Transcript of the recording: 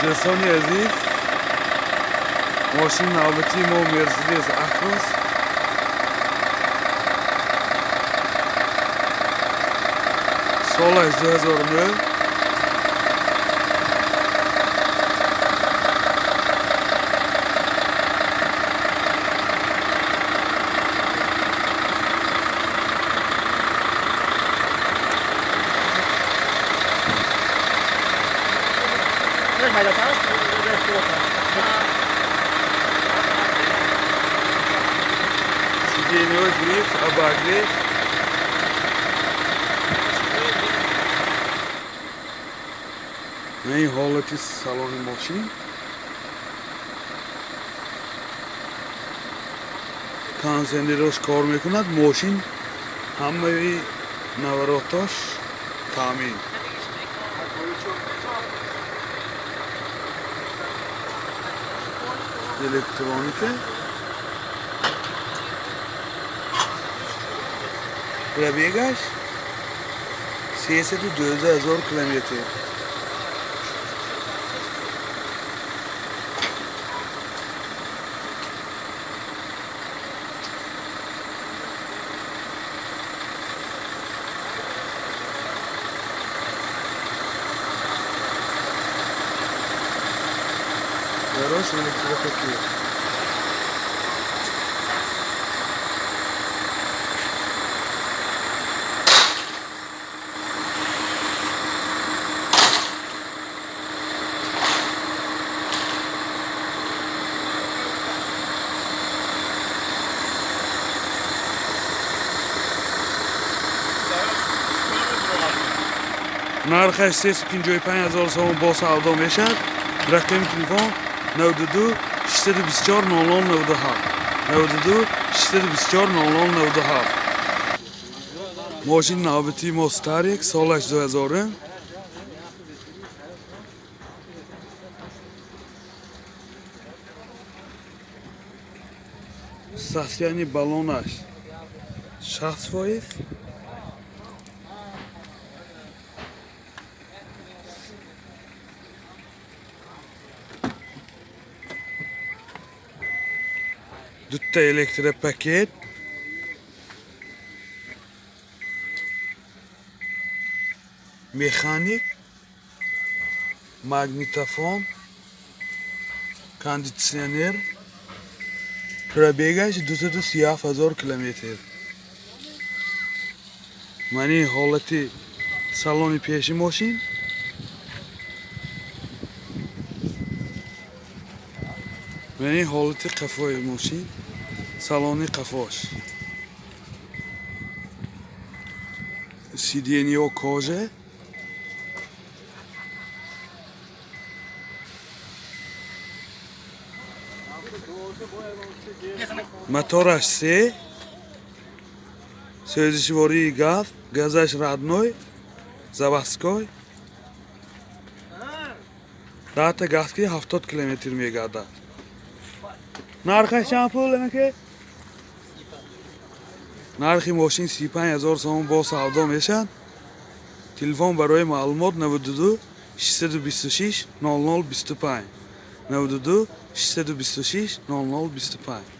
دوستان عزیز، ماشین نوبتی ما مرسدس اکروس سالش 2009. Сиденье, гриф, обогрев. این حالتی سالن ماشین کنسندراش کار میکند. ماشین همه نوراتاش تامین. الکترونیکه پرابیگش 312,000 کیلومتر. Хороший электрокопир. нархаш 355,000 сом бо савдо мешад. рақами телефон 92 624 0097 92 624 0097. ماشین نوبتی ما ستاریک سالش 2000. ساسیانی بالونش 60%. Dutta elektrik paket. Mexanik. Magnetofon. Konditsioner. Pробегач 230,000 километр. Mani holati saloni peshi moshin. Mani holati qafoy moshin. Saloni qafosh. Сиденье кожи. Мотораш се. Сөзишвори газ. Газаш родной. Заводской. Дата газки 70 километр мегада. нархаш чанд пул меке? нархи мошин 35,000 сом бо савдо мешад. телефон барои маълумот 92 626 0025 92 626 0025.